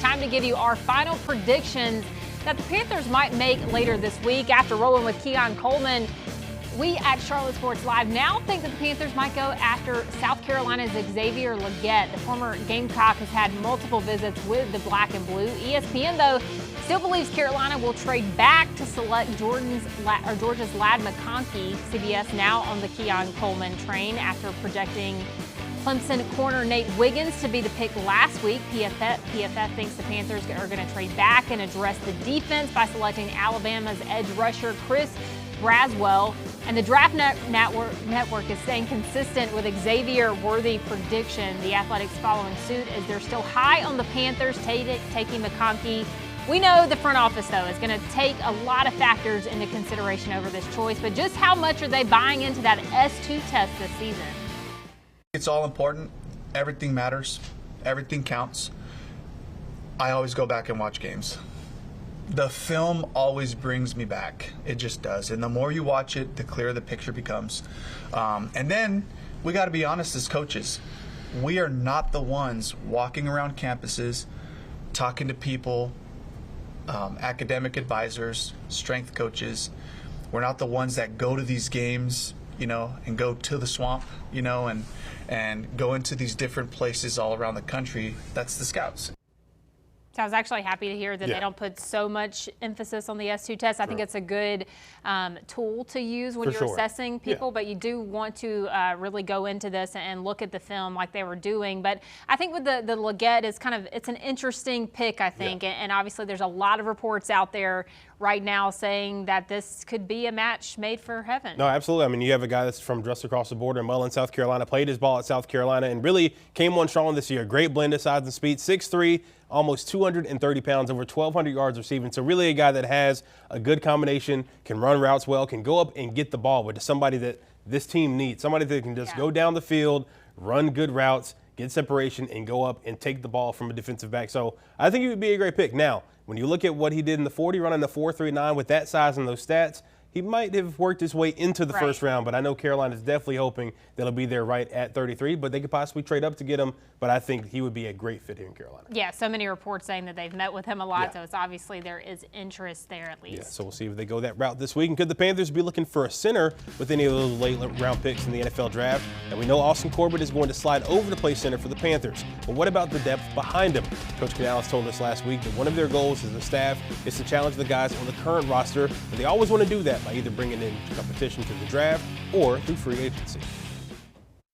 time to give you our final predictions that the Panthers might make later this week. After rolling with Keon Coleman, we at Charlotte Sports Live now think that the Panthers might go after South Carolina's Xavier Legette. The former Gamecock has had multiple visits with the black and blue. ESPN, though, still believes Carolina will trade back to select Georgia's Ladd McConkey. CBS now on the Keon Coleman train after projecting Clemson corner Nate Wiggins to be the pick last week. PFF thinks the Panthers are going to trade back and address the defense by selecting Alabama's edge rusher Chris Braswell. And the Draft Network is staying consistent with Xavier-worthy prediction. The Athletics following suit as they're still high on the Panthers taking McConkey. We know the front office, though, is going to take a lot of factors into consideration over this choice. But just how much are they buying into that S2 test this season? It's all important. Everything matters. Everything counts. I always go back and watch games. The film always brings me back. It just does. And the more you watch it, the clearer the picture becomes. And then we got to be honest as coaches. We are not the ones walking around campuses, talking to people, academic advisors, strength coaches. We're not the ones that go to these games, and go to the swamp, and go into these different places all around the country. That's the scouts. So I was actually happy to hear that they don't put so much emphasis on the S2 test. I think it's a good tool to use when you're assessing people, but you do want to really go into this and look at the film like they were doing. But I think with the Legette, it's an interesting pick, I think, and obviously there's a lot of reports out there right now saying that this could be a match made for heaven. No, absolutely. I mean, you have a guy that's from just across the border in Mullen, South Carolina, played his ball at South Carolina, and really came on strong this year. Great blend of size and speed, 6'3", almost 230 pounds, over 1,200 yards receiving. So really a guy that has a good combination, can run routes well, can go up and get the ball, but somebody that this team needs, somebody that can just go down the field, run good routes, get separation, and go up and take the ball from a defensive back. So I think he would be a great pick. Now, when you look at what he did in the 40, running the 4.39 with that size and those stats, he might have worked his way into the first round, but I know Carolina's definitely hoping that he'll be there right at 33, but they could possibly trade up to get him, but I think he would be a great fit here in Carolina. Yeah, so many reports saying that they've met with him a lot, so it's obviously there is interest there at least. Yeah, so we'll see if they go that route this week. And could the Panthers be looking for a center with any of those late round picks in the NFL draft? And we know Austin Corbett is going to slide over to play center for the Panthers, but what about the depth behind him? Coach Canales told us last week that one of their goals as a staff is to challenge the guys on the current roster, and they always want to do that by either bringing in competition through the draft or through free agency.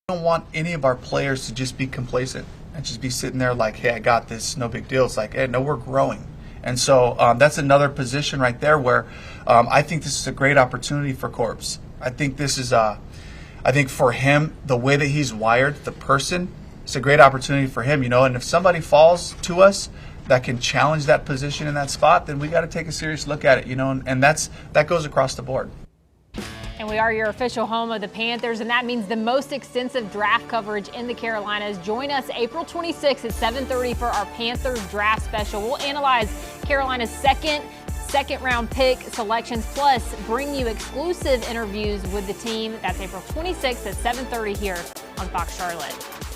I don't want any of our players to just be complacent and just be sitting there like, hey, I got this, no big deal. It's like, hey, no, we're growing. And so that's another position right there where I think this is a great opportunity for Corbs. I think this is I think for him, the way that he's wired, the person, it's a great opportunity for him, and if somebody falls to us that can challenge that position in that spot, then we got to take a serious look at it, and that goes across the board. And we are your official home of the Panthers, and that means the most extensive draft coverage in the Carolinas. Join us April 26th at 7:30 for our Panthers draft special. We'll analyze Carolina's second round pick selections, plus bring you exclusive interviews with the team. That's April 26th at 7:30 here on Fox Charlotte.